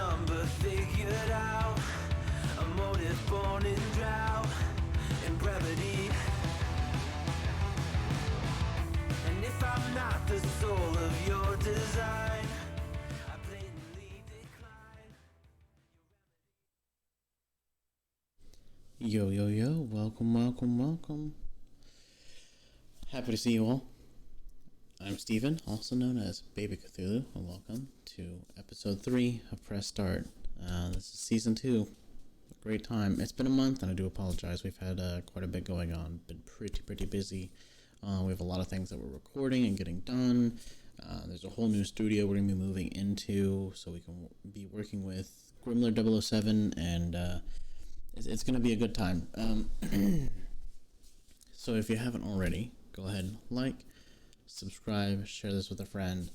number figured out, a motive born in drought and brevity. And if I'm not the soul of your design, I blatantly decline. Yo, yo, yo, welcome. Happy to see you all. I'm Steven, also known as Baby Cthulhu, and welcome to episode 3 of Press Start. This is season 2. A great time. It's been a month, and I do apologize. We've had quite a bit going on. Been pretty busy. We have a lot of things that we're recording and getting done. There's a whole new studio we're going to be moving into, so we can be working with Grimler 007, and it's going to be a good time. So if you haven't already, go ahead, like, subscribe, share this with a friend.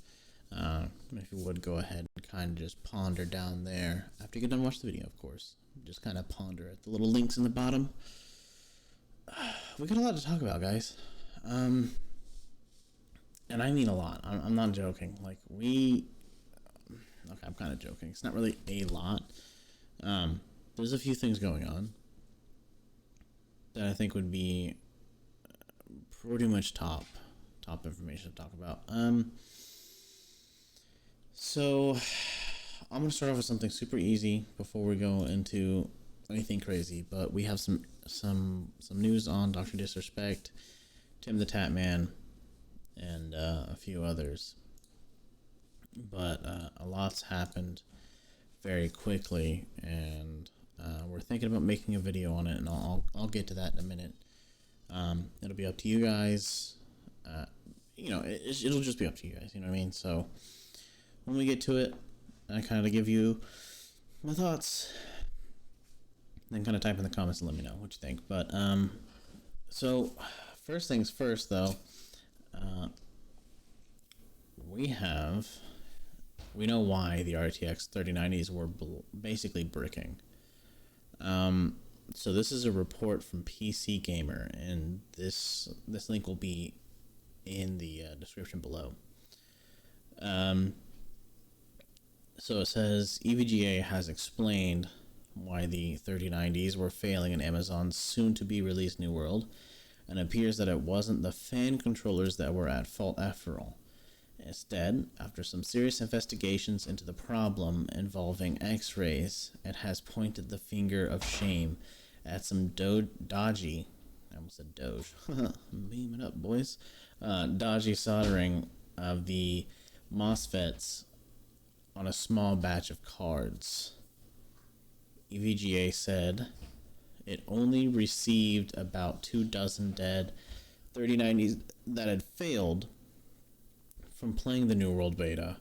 If you would, go ahead and kind of just ponder down there. After you get done watch the video, of course. Just kind of ponder at the little links in the bottom. We got a lot to talk about, guys. And I mean a lot. I'm not joking. Okay, I'm kind of joking. It's not really a lot. There's a few things going on that I think would be pretty much top information to talk about. So I'm gonna start off with something super easy before we go into anything crazy. But we have some news on Dr. Disrespect, Tim the Tatman, and a few others. But a lot's happened very quickly, and we're thinking about making a video on it, and I'll get to that in a minute. It'll be up to you guys. It'll just be up to you guys. You know what I mean? So when we get to it, I kind of give you my thoughts. Then kind of type in the comments and let me know what you think. But so first things first, though. We know why the RTX 3090s were basically bricking. So this is a report from PC Gamer, and this link will be in the description below. So it says EVGA has explained why the 3090s were failing in Amazon's soon-to-be-released New World, and it appears that it wasn't the fan controllers that were at fault after all. Instead, after some serious investigations into the problem involving X-rays, it has pointed the finger of shame at some dodgy, I almost said Doge, beam it up, boys, dodgy soldering of the MOSFETs on a small batch of cards. EVGA said it only received about 24 dead 3090s that had failed from playing the New World beta,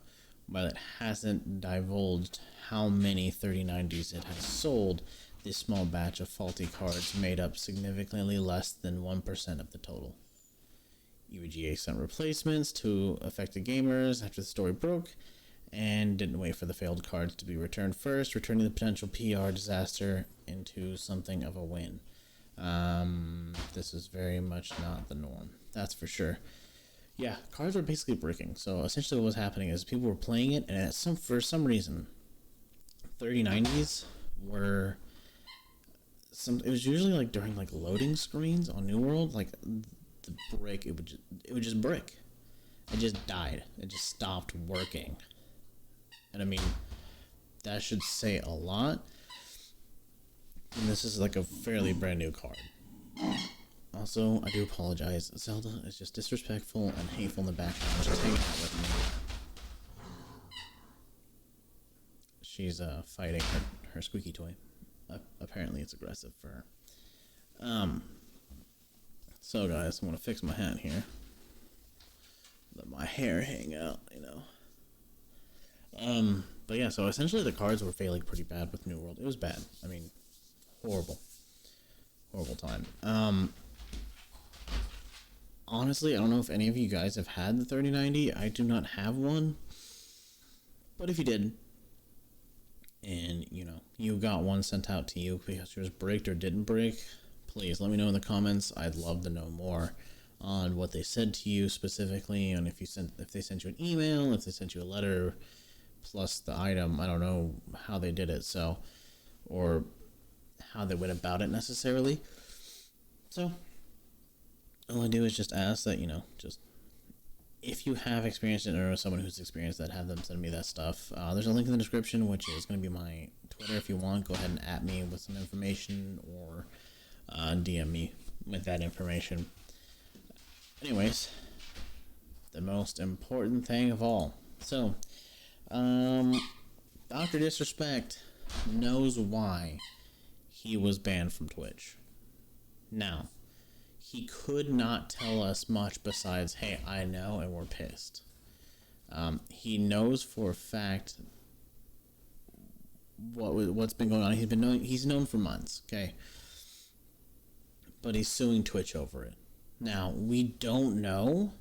while it hasn't divulged how many 3090s it has sold. This small batch of faulty cards made up significantly less than 1% of the total. EVGA sent replacements to affected gamers after the story broke, and didn't wait for the failed cards to be returned first, returning the potential PR disaster into something of a win. This is very much not the norm, that's for sure. Yeah, cards were basically bricking. So essentially what was happening is people were playing it, and for some reason, 3090s were it was usually like during like loading screens on New World, like the brick, it would just brick. It just died. It just stopped working. And I mean, that should say a lot. And this is like a fairly brand new card. Also, I do apologize. Zelda is just disrespectful and hateful in the background. She's hanging out with me. She's fighting her squeaky toy. Apparently it's aggressive for her. So guys, I'm gonna fix my hat here. Let my hair hang out, you know. But yeah, so essentially the cards were failing pretty bad with New World. It was bad. I mean, horrible time. Honestly, I don't know if any of you guys have had the 3090. I do not have one. But if you did, and you got one sent out to you because yours bricked or didn't break, please let me know in the comments. I'd love to know more on what they said to you specifically, and if they sent you an email, if they sent you a letter, plus the item. I don't know how they did it, so, or how they went about it necessarily. So, all I do is just ask that, just if you have experienced it or know someone who's experienced that, have them send me that stuff. There's a link in the description, which is going to be my Twitter. If you want, go ahead and at me with some information, or DM me with that information. Anyways, the most important thing of all. So, Dr. Disrespect knows why he was banned from Twitch. Now, he could not tell us much besides, hey, I know and we're pissed. He knows for a fact what's been going on. He's known for months, okay? But he's suing Twitch over it. Now, we don't know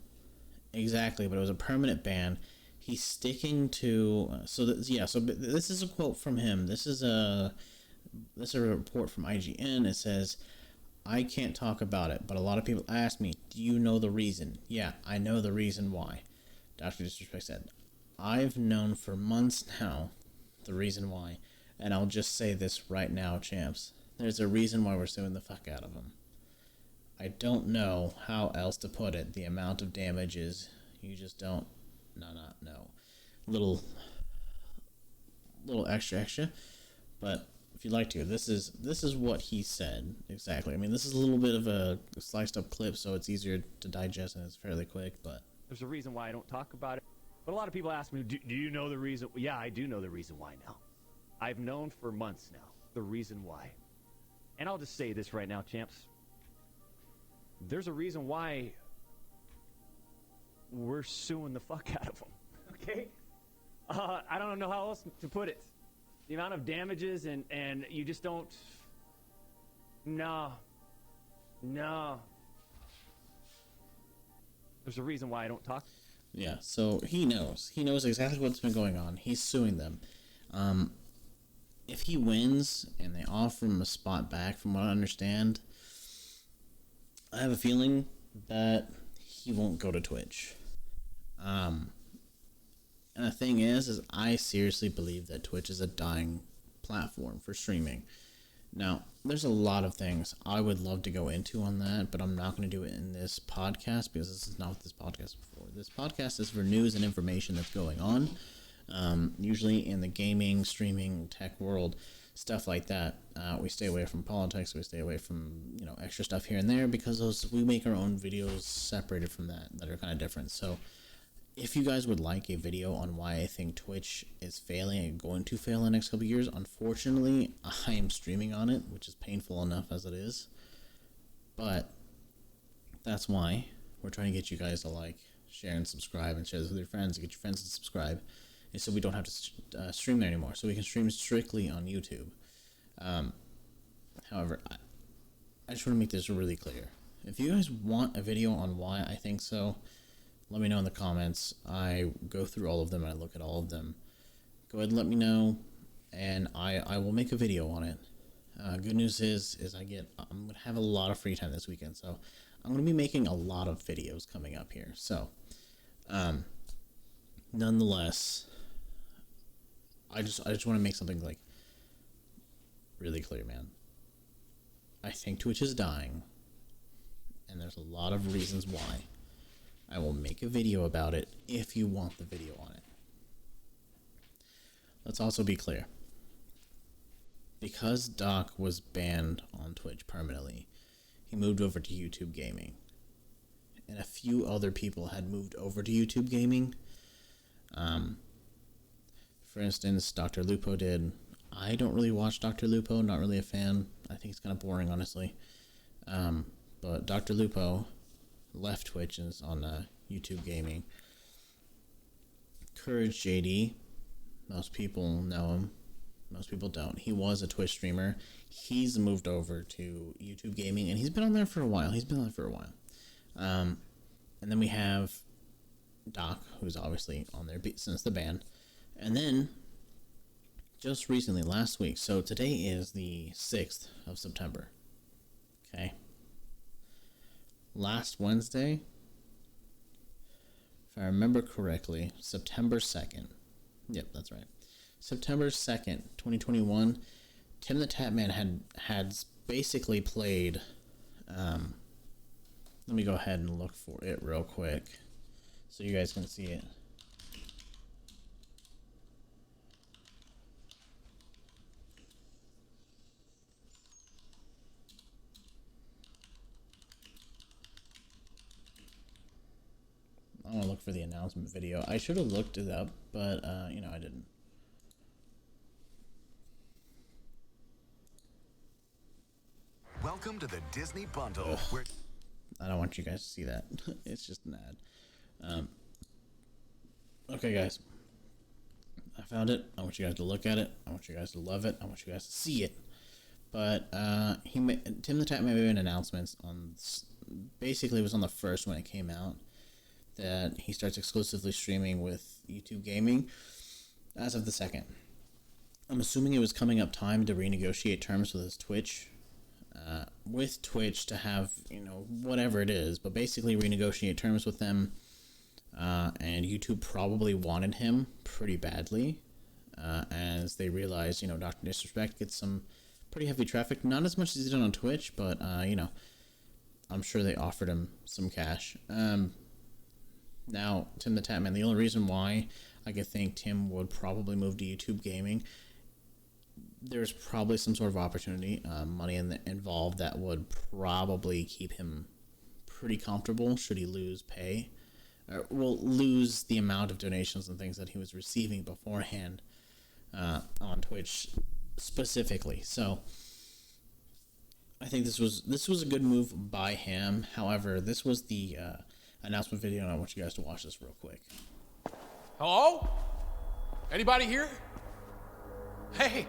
exactly, but it was a permanent ban. He's sticking to... So this is a quote from him. This is a report from IGN. It says, I can't talk about it, but a lot of people ask me, do you know the reason? Yeah, I know the reason why. Dr. Disrespect said, I've known for months now the reason why, and I'll just say this right now, champs. There's a reason why we're suing the fuck out of him. I don't know how else to put it. The amount of damage is, you just don't, not know. Little extra, but if you'd like to, this is what he said exactly. I mean, this is a little bit of a sliced up clip, so it's easier to digest and it's fairly quick, but there's a reason why I don't talk about it. But a lot of people ask me, do you know the reason? Yeah, I do know the reason why now. I've known for months now the reason why. And I'll just say this right now, champs. There's a reason why we're suing the fuck out of them. Okay? I don't know how else to put it. The amount of damages and you just don't... No. There's a reason why I don't talk. Yeah, so he knows. He knows exactly what's been going on. He's suing them. If he wins and they offer him a spot back, from what I understand, I have a feeling that he won't go to Twitch. And the thing is I seriously believe that Twitch is a dying platform for streaming. Now, there's a lot of things I would love to go into on that, but I'm not going to do it in this podcast because this is not what this podcast is for. This podcast is for news and information that's going on, usually in the gaming, streaming, tech world, stuff like that. We stay away from politics. We stay away from extra stuff here and there because we make our own videos separated from that are kind of different. So if you guys would like a video on why I think Twitch is failing and going to fail in the next couple of years, unfortunately, I am streaming on it, which is painful enough as it is. But that's why we're trying to get you guys to like, share, and subscribe, and share this with your friends, and get your friends to subscribe, and so we don't have to stream there anymore. So we can stream strictly on YouTube. However, I just want to make this really clear. If you guys want a video on why I think so, let me know in the comments. I go through all of them and I look at all of them. Go ahead and let me know, and I will make a video on it. Good news is I'm going to have a lot of free time this weekend, so I'm going to be making a lot of videos coming up here. So, nonetheless, I just want to make something like really clear, man. I think Twitch is dying, and there's a lot of reasons why. I will make a video about it if you want the video on it. Let's also be clear. Because Doc was banned on Twitch permanently, he moved over to YouTube Gaming. And a few other people had moved over to YouTube Gaming. For instance, Dr. Lupo did. I don't really watch Dr. Lupo, not really a fan. I think it's kind of boring, honestly. But Dr. Lupo left Twitch and is on YouTube Gaming. Courage JD, most people know him, most people don't. He was a Twitch streamer. He's moved over to YouTube Gaming, and he's been on there for a while. And then we have Doc, who's obviously on there since the ban. And then, just recently, last week, so today is the 6th of September. Okay. Last Wednesday, if I remember correctly, September 2nd, Yep, that's right. September 2nd, 2021, Tim the Tatman had basically played. Let me go ahead and look for it real quick so you guys can see it. I want to look for the announcement video. I should have looked it up, but I didn't. Welcome to the Disney Bundle. Where I don't want you guys to see that. It's just an ad. Okay, guys. I found it. I want you guys to look at it. I want you guys to love it. I want you guys to see it. But Tim the Tatman made an announcement on. Basically, it was on the first when it came out that he starts exclusively streaming with YouTube Gaming as of the second. I'm assuming it was coming up time to renegotiate terms with his Twitch. With Twitch to have, whatever it is, but basically renegotiate terms with them. And YouTube probably wanted him pretty badly, as they realized, Dr. Disrespect gets some pretty heavy traffic. Not as much as he did on Twitch, but, I'm sure they offered him some cash. Now, Tim the Tatman, the only reason why I could think Tim would probably move to YouTube Gaming, there's probably some sort of opportunity, money involved that would probably keep him pretty comfortable should he lose pay. Lose the amount of donations and things that he was receiving beforehand on Twitch specifically. So I think this was a good move by him. However, this was the announcement video, and I want you guys to watch this real quick. Hello? Anybody here? Hey,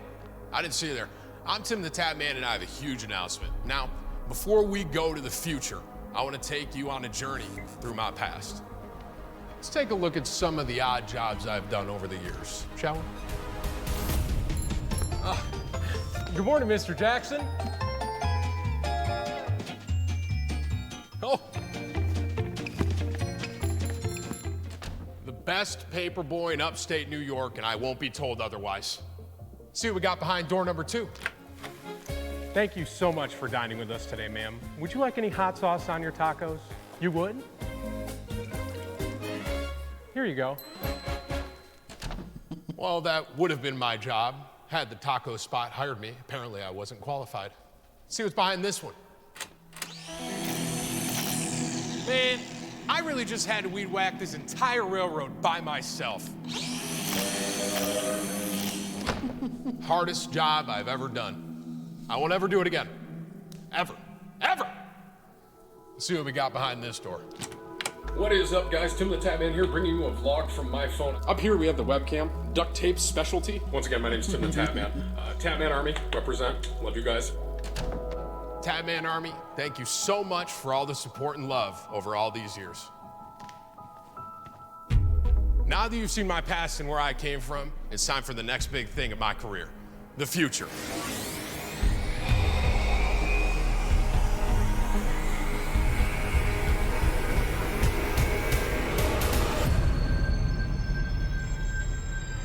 I didn't see you there. I'm Tim the Tatman, and I have a huge announcement. Now, before we go to the future, I want to take you on a journey through my past. Let's take a look at some of the odd jobs I've done over the years, shall we? Good morning, Mr. Jackson. Oh. The best paper boy in upstate New York, and I won't be told otherwise. See what we got behind door number 2. Thank you so much for dining with us today, ma'am. Would you like any hot sauce on your tacos? You would? Here you go. Well, that would have been my job had the taco spot hired me. Apparently, I wasn't qualified. See what's behind this one. Man, I really just had to weed whack this entire railroad by myself. Hardest job I've ever done. I won't ever do it again. Ever. Ever. Let's see what we got behind this door. What is up, guys? Tim the Tatman here, bringing you a vlog from my phone. Up here we have the webcam, duct tape specialty. Once again, my name's Tim the Tatman. Tatman Army, represent. Love you guys. Tatman Army, thank you so much for all the support and love over all these years. Now that you've seen my past and where I came from, it's time for the next big thing of my career, the future.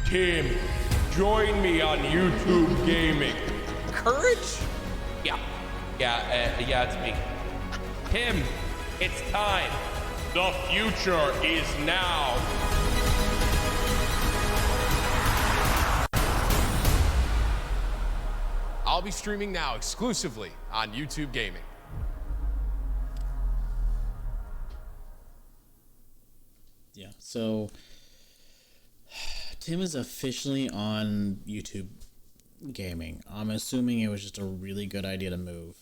Tim, join me on YouTube Gaming. Courage? Yeah, it's me. Tim, it's time. The future is now. I'll be streaming now exclusively on YouTube Gaming. Yeah, so Tim is officially on YouTube Gaming. I'm assuming it was just a really good idea to move.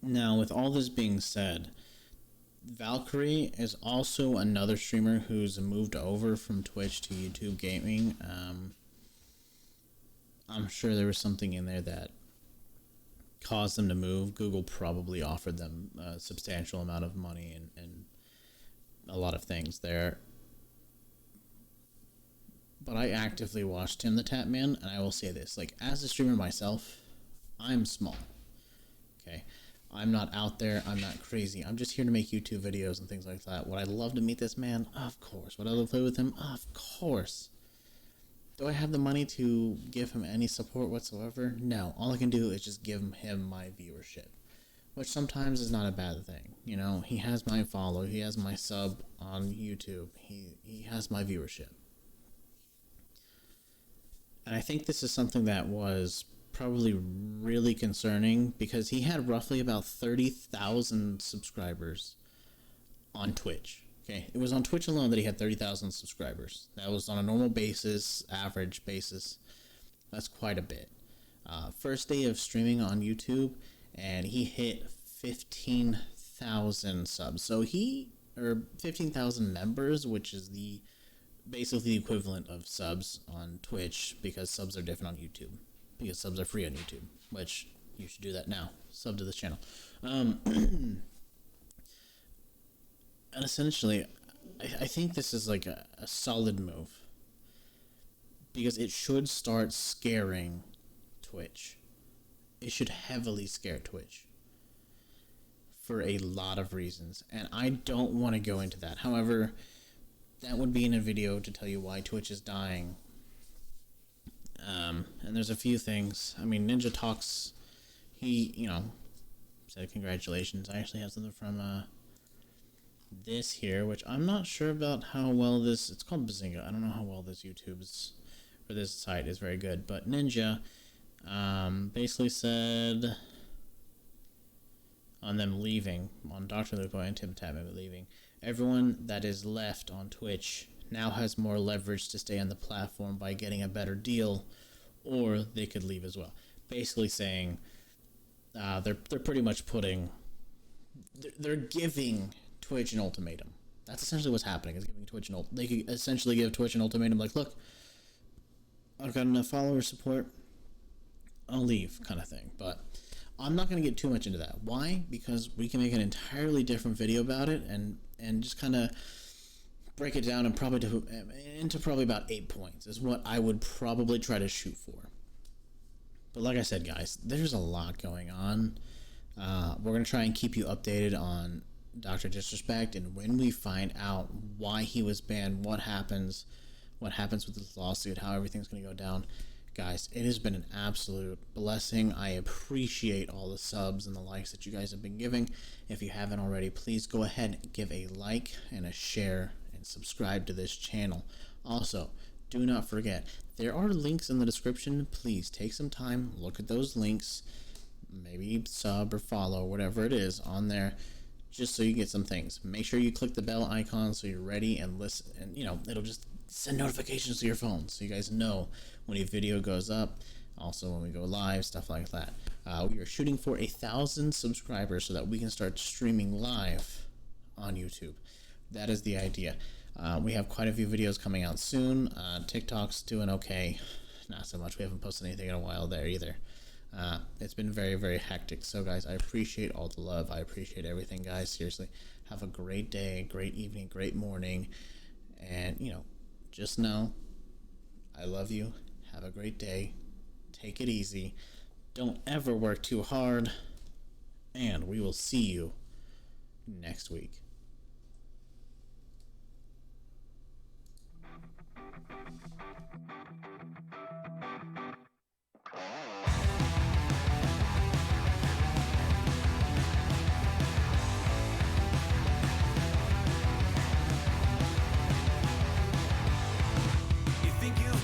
Now, with all this being said, Valkyrie is also another streamer who's moved over from Twitch to YouTube Gaming. I'm sure there was something in there that caused them to move. Google probably offered them a substantial amount of money and a lot of things there. But I actively watched Tim the Tatman, and I will say this, as a streamer myself, I'm small. Okay? I'm not out there, I'm not crazy. I'm just here to make YouTube videos and things like that. Would I love to meet this man? Of course. Would I love to play with him? Of course. Do I have the money to give him any support whatsoever? No. All I can do is just give him my viewership, which sometimes is not a bad thing. You know, he has my follow, he has my sub on YouTube, he has my viewership. And I think this is something that was probably really concerning because he had roughly about 30,000 subscribers on Twitch. Okay, it was on Twitch alone that he had 30,000 subscribers. That was on a normal basis, average basis. That's quite a bit. First day of streaming on YouTube, and he hit 15,000 subs. So 15,000 members, which is basically the equivalent of subs on Twitch, because subs are different on YouTube. Because subs are free on YouTube, which you should do that now. Sub to this channel. And essentially, I think this is like a solid move. Because it should start scaring Twitch. It should heavily scare Twitch. For a lot of reasons. And I don't want to go into that. However, that would be in a video to tell you why Twitch is dying. And there's a few things. I mean, Ninja Talks, he, said congratulations. I actually have something from this here, which I'm not sure about how well this, it's called Bazinga. I don't know how well this YouTube's, or this site is very good, but Ninja basically said on them leaving, on Dr. Lupo and Tim Tapman leaving, everyone that is left on Twitch now has more leverage to stay on the platform by getting a better deal, or they could leave as well. Basically saying they're pretty much they're giving Twitch an ultimatum. That's essentially what's happening. Is giving Twitch they could essentially give Twitch an ultimatum, like, look, I've got enough follower support, I'll leave, kind of thing. But I'm not going to get too much into that. Why? Because we can make an entirely different video about it and just kind of break it down and into probably about 8 points is what I would probably try to shoot for. But like I said, guys, there's a lot going on. We're going to try and keep you updated on Dr. Disrespect, and when we find out why he was banned, what happens with this lawsuit, how everything's going to go down. Guys, it has been an absolute blessing. I appreciate all the subs and the likes that you guys have been giving. If you haven't already, please go ahead and give a like and a share and subscribe to this channel. Also, do not forget, there are links in the description. Please take some time, look at those links, maybe sub or follow, whatever it is on there, just so you get some things. Make sure you click the bell icon so you're ready and listen, and it'll just send notifications to your phone so you guys know when a video goes up, also when we go live, stuff like that. We are shooting for 1,000 subscribers so that we can start streaming live on YouTube. That is the idea. We have quite a few videos coming out soon. TikTok's doing okay, not so much. We haven't posted anything in a while there either. It's been very, very hectic. So guys, I appreciate all the love. I appreciate everything, guys. Seriously, have a great day, great evening, great morning, and just know I love you. Have a great day. Take it easy. Don't ever work too hard, and we will see you next week.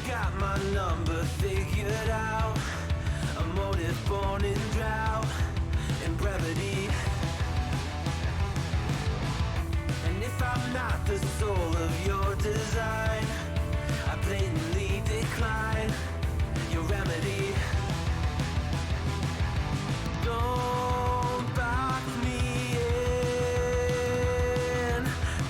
Got my number figured out, a motive born in drought and brevity. And if I'm not the soul of your design, I blatantly decline your remedy. Don't box me in,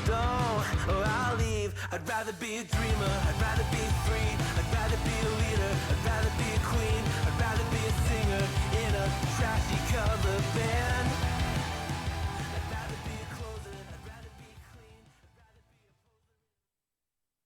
don't, or I'll leave. I'd rather be a dreamer, I'd rather be free, I'd rather be a leader, I'd rather be a queen, I'd rather be a singer in a trashy cover band.